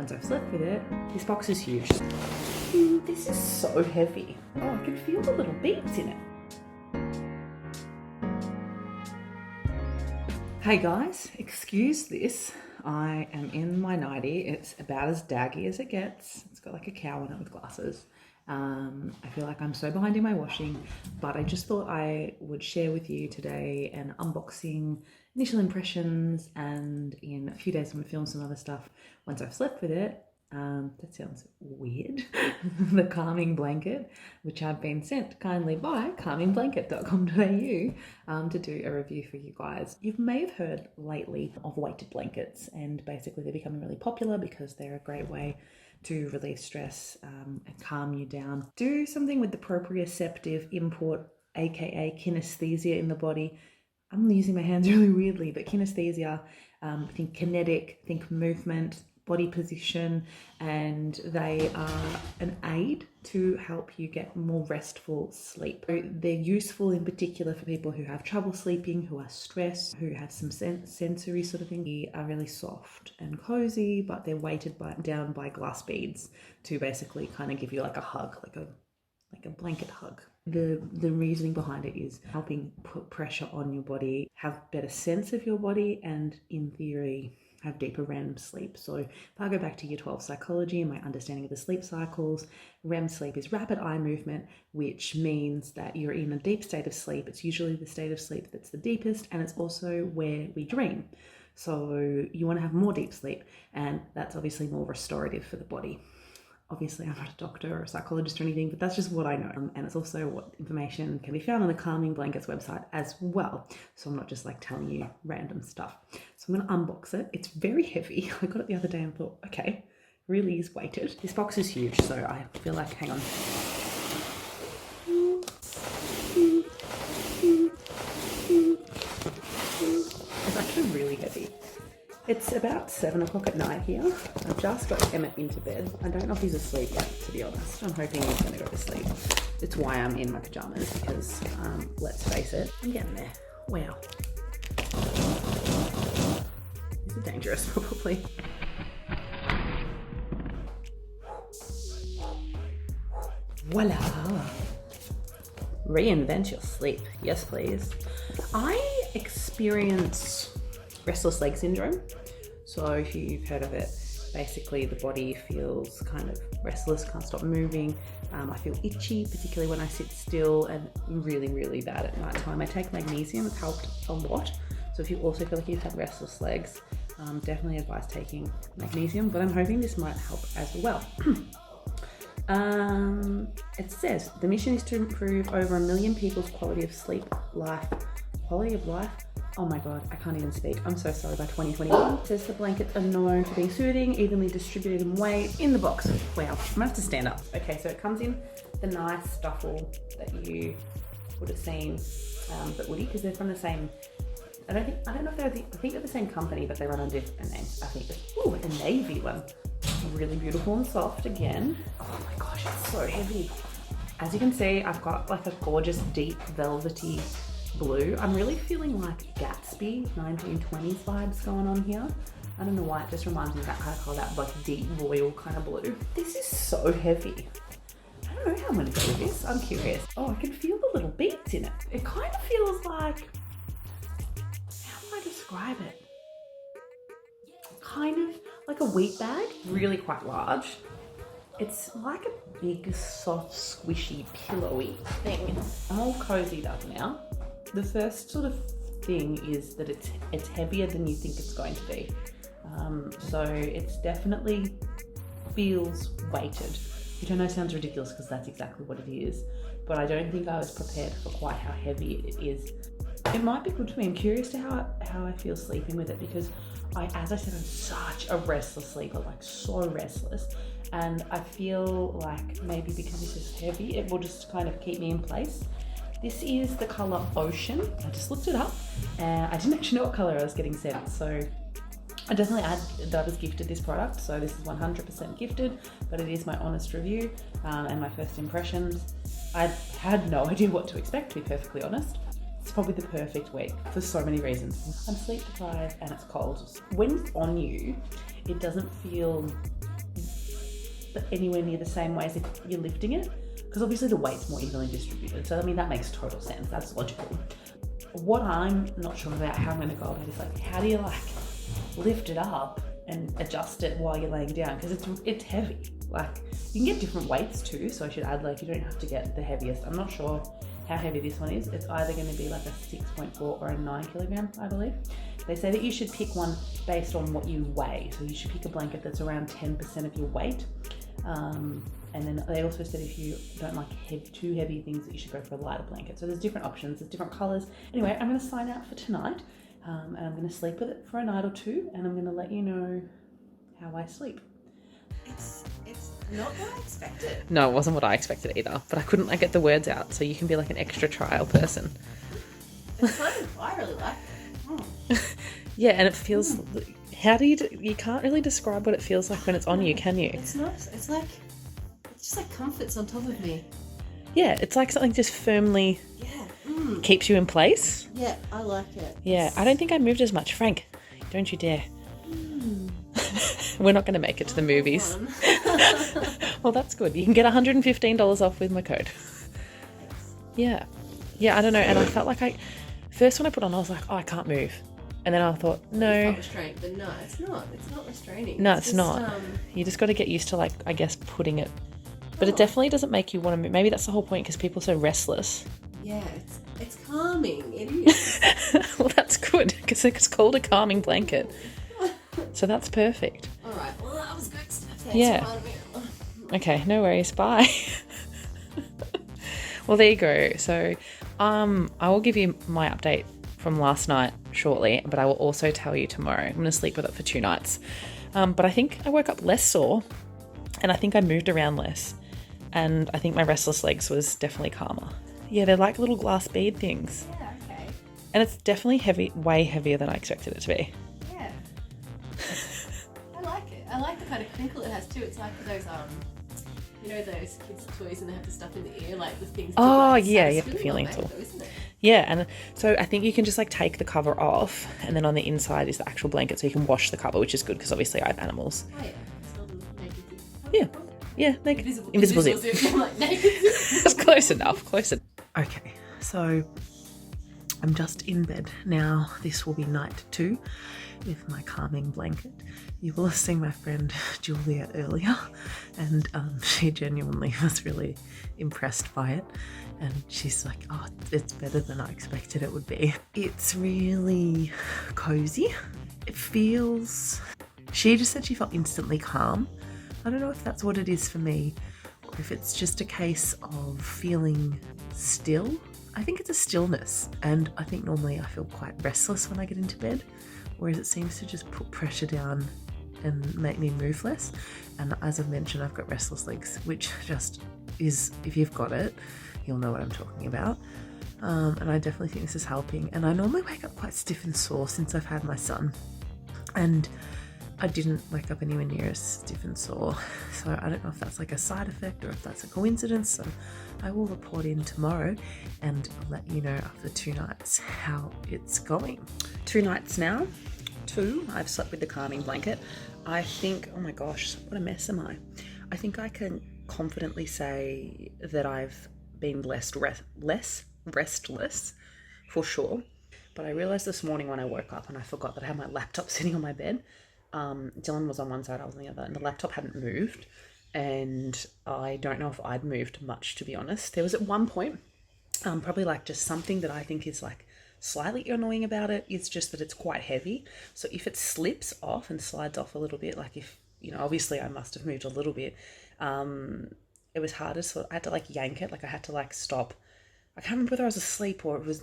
once I've slept with it. This box is huge. This is so heavy. Oh, I can feel the little beads in it. Hey guys, excuse this. I am in my nightie. It's about as daggy as it gets. It's got like a cow in it with glasses. I feel like I'm so behind in my washing, but I just thought I would share with you today an unboxing, initial impressions, and in a few days I'm gonna film some other stuff once I've slept with it. That sounds weird. The calming blanket, which I've been sent kindly by calmingblanket.com.au to do a review for you guys. You may have heard lately of weighted blankets, and basically they're becoming really popular because they're a great way to relieve stress and calm you down. Do something with the proprioceptive import, aka kinesthesia in the body. I'm using my hands really weirdly, but kinesthesia, think kinetic, think movement, body position, and they are an aid to help you get more restful sleep. So they're useful in particular for people who have trouble sleeping, who are stressed, who have some sensory sort of thing. They are really soft and cozy, but they're weighted down by glass beads to basically kind of give you like a hug, like a blanket hug. The reasoning behind it is helping put pressure on your body, have better sense of your body, and in theory have deeper REM sleep. So if I go back to year 12 psychology and my understanding of the sleep cycles, REM sleep is rapid eye movement, which means that you're in a deep state of sleep. It's usually the state of sleep that's the deepest, and it's also where we dream. So you want to have more deep sleep, and that's obviously more restorative for the body. Obviously, I'm not a doctor or a psychologist or anything, but that's just what I know. And it's also what information can be found on the Calming Blankets website as well. So I'm not just like telling you random stuff. So I'm going to unbox it. It's very heavy. I got it the other day and thought, okay, really is weighted. This box is huge, so I feel like, hang on. It's actually really heavy. It's about 7 o'clock at night here. I've just got Emmett into bed. I don't know if he's asleep yet, to be honest. I'm hoping he's going to go to sleep. It's why I'm in my pajamas, because let's face it, I'm getting there. Wow. These are dangerous, probably. Voila. Reinvent your sleep. Yes, please. I experience restless leg syndrome. So if you've heard of it, basically the body feels kind of restless, can't stop moving. I feel itchy, particularly when I sit still, and really, really bad at night time. I take magnesium, it's helped a lot. So if you also feel like you've had restless legs, definitely advise taking magnesium, but I'm hoping this might help as well. It says the mission is to improve over 1 million people's quality of life. Oh my God, I can't even speak. I'm so sorry. By 2021, it says the blankets are known for being soothing, evenly distributed in weight. In the box. Wow, I'm gonna have to stand up. Okay, so it comes in the nice duffel that you would have seen, but Woody, because they're from the same. I don't know if I think they're the same company, but they run under different names. I think a navy one. Really beautiful and soft again. Oh my gosh, it's so heavy. As you can see, I've got like a gorgeous deep velvety blue. I'm really feeling like Gatsby 1920s vibes going on here. I don't know why, it just reminds me of that kind of color, that like deep royal kind of blue. This is so heavy. I don't know how I'm gonna do this. I'm curious. Oh, I can feel the little beads in it. It kind of feels like, how do I describe it? Kind of like a wheat bag, really quite large. It's like a big, soft, squishy, pillowy thing. I'm all cozied up now. The first sort of thing is that it's heavier than you think it's going to be. So it's definitely feels weighted, which I know sounds ridiculous because that's exactly what it is, but I don't think I was prepared for quite how heavy it is. It might be good for me. I'm curious to how I feel sleeping with it, because as I said, I'm such a restless sleeper, like so restless. And I feel like maybe because this is heavy, it will just kind of keep me in place. This is the color Ocean. I just looked it up and I didn't actually know what color I was getting sent. So I definitely I was gifted this product. So this is 100% gifted, but it is my honest review and my first impressions. I had no idea what to expect, to be perfectly honest. It's probably the perfect week for so many reasons. I'm sleep deprived and it's cold. When it's on you, it doesn't feel anywhere near the same way as if you're lifting it, because obviously the weight's more evenly distributed. So I mean, that makes total sense. That's logical. What I'm not sure about how I'm going to go about is like, how do you like lift it up and adjust it while you're laying down? Because it's heavy. Like, you can get different weights too, so I should add, like, you don't have to get the heaviest. I'm not sure how heavy this one is. It's either going to be like a 6.4 or a 9 kilogram, I believe. They say that you should pick one based on what you weigh. So you should pick a blanket that's around 10% of your weight. And then they also said if you don't like too heavy things, that you should go for a lighter blanket. So there's different options, there's different colors. Anyway, I'm going to sign out for tonight, and I'm going to sleep with it for a night or two, and I'm going to let you know how I sleep. It's not what I expected. No, it wasn't what I expected either, but I couldn't like get the words out, so you can be like an extra trial person. It's kind of, I really like it. Yeah, and it feels, how do you can't really describe what it feels like when it's on you, can you? It's nice. It's just like comforts on top of me. Yeah, it's like something just firmly keeps you in place. Yeah, I like it. Yeah, I don't think I moved as much. Frank, don't you dare. We're not going to make it to the movies. Well, that's good. You can get $115 off with my code. Yeah. Yeah, I don't know. And I felt like first when I put on, I was like, oh, I can't move. And then I thought, no. It's not restrained, but no, it's not. It's not restraining. No, it's not. You just got to get used to, like, I guess, putting it. But it definitely doesn't make you want to move. Maybe that's the whole point, because people are so restless. Yeah, it's calming. It is. Well, that's good, because it's called a calming blanket. So that's perfect. All right. Well, that was good stuff. Thanks Yeah. for reminding me. Okay, no worries. Bye. Well, there you go. So I will give you my update from last night shortly, but I will also tell you tomorrow. I'm going to sleep with it for 2 nights. But I think I woke up less sore, and I think I moved around less. And I think my restless legs was definitely calmer. Yeah, they're like little glass bead things. Yeah, okay. And it's definitely heavy, way heavier than I expected it to be. Yeah. I like it. I like the kind of crinkle it has too. It's like those you know those kids' toys and they have the stuff in the ear, like the things. Oh, like, yeah, it's you have the really feeling well too. made though, isn't it? Yeah, and so I think you can just like take the cover off, and then on the inside is the actual blanket, so you can wash the cover, which is good because obviously I have animals. Oh yeah. It's not naked zip. Yeah. Yeah, naked. Invisible zip. zip. I'm like naked zip. That's close enough. Close enough. Okay, so I'm just in bed now. This will be night 2 with my calming blanket. You will have seen my friend Julia earlier, and she genuinely was really impressed by it. And she's like, oh, it's better than I expected it would be. It's really cozy. It feels... She just said she felt instantly calm. I don't know if that's what it is for me, or if it's just a case of feeling still. I think it's a stillness, and I think normally I feel quite restless when I get into bed, whereas it seems to just put pressure down and make me move less. And as I've mentioned, I've got restless legs, which just is, if you've got it, you'll know what I'm talking about. And I definitely think this is helping. And I normally wake up quite stiff and sore since I've had my son, and I didn't wake up anywhere near as stiff and sore. So I don't know if that's like a side effect or if that's a coincidence. So I will report in tomorrow and let you know after 2 nights how it's going. 2 nights now. 2. I've slept with the calming blanket. I think, oh my gosh, what a mess am I? I think I can confidently say that I've been less restless for sure. But I realized this morning when I woke up and I forgot that I had my laptop sitting on my bed. Dylan was on one side, I was on the other, and the laptop hadn't moved. And I don't know if I'd moved much, to be honest. There was at one point, probably like just something that I think is like slightly annoying about it is just that it's quite heavy. So if it slips off and slides off a little bit, like if, you know, obviously I must have moved a little bit. It was harder, so I had to like yank it. Like I had to like stop. I can't remember whether I was asleep or I was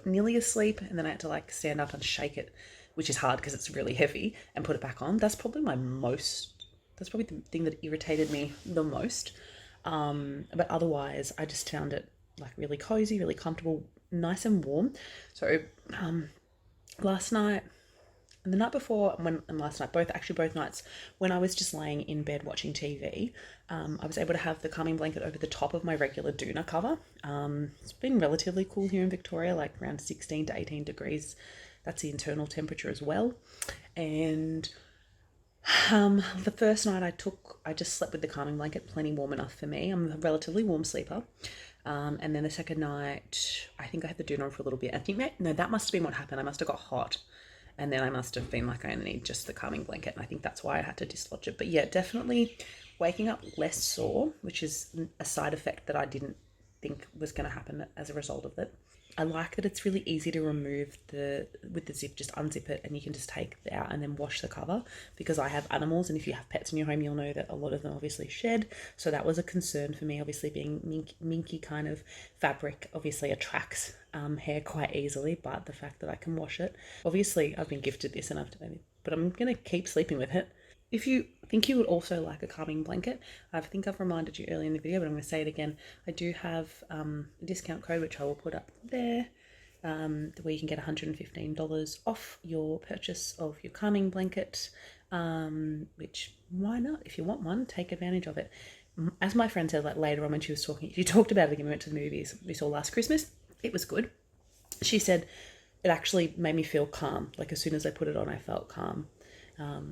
nearly asleep, and then I had to like stand up and shake it, which is hard because it's really heavy, and put it back on. That's probably the thing that irritated me the most. But otherwise, I just found it like really cozy, really comfortable, nice and warm. So last night and the night before, last night, both nights, when I was just laying in bed watching TV, I was able to have the calming blanket over the top of my regular doona cover. It's been relatively cool here in Victoria, like around 16 to 18 degrees. That's the internal temperature as well. And The first night I just slept with the calming blanket, plenty warm enough for me. I'm a relatively warm sleeper. And then the second night, I think I had the doona on for a little bit. I think no, that must have been what happened. I must have got hot. And then I must have been like, I only need just the calming blanket. And I think that's why I had to dislodge it. But yeah, definitely waking up less sore, which is a side effect that I didn't think was going to happen as a result of it. I like that it's really easy to remove with the zip, just unzip it and you can just take it out and then wash the cover, because I have animals, and if you have pets in your home, you'll know that a lot of them obviously shed. So that was a concern for me. Obviously being minky kind of fabric obviously attracts hair quite easily, but the fact that I can wash it, obviously I've been gifted this but I'm going to keep sleeping with it. If you think you would also like a calming blanket, I think I've reminded you earlier in the video, but I'm going to say it again. I do have a discount code, which I will put up there, where you can get $115 off your purchase of your calming blanket, which, why not? If you want one, take advantage of it. As my friend said, like later on when she talked about it again, we went to the movies we saw last Christmas. It was good. She said it actually made me feel calm. Like as soon as I put it on, I felt calm.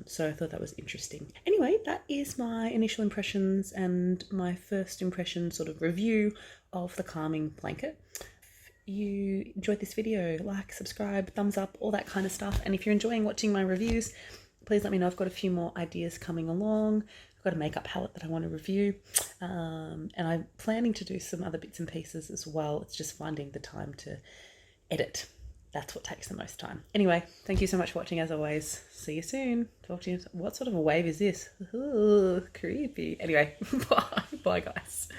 So I thought that was interesting. Anyway, that is my initial impressions and my first impression sort of review of the calming blanket. If you enjoyed this video, like, subscribe, thumbs up, all that kind of stuff. And if you're enjoying watching my reviews, please let me know. I've got a few more ideas coming along. I've got a makeup palette that I want to review. And I'm planning to do some other bits and pieces as well. It's just finding the time to edit. That's what takes the most time. Anyway, thank you so much for watching as always. See you soon. Talk to you. What sort of a wave is this? Ooh, creepy. Anyway, bye. Bye, guys.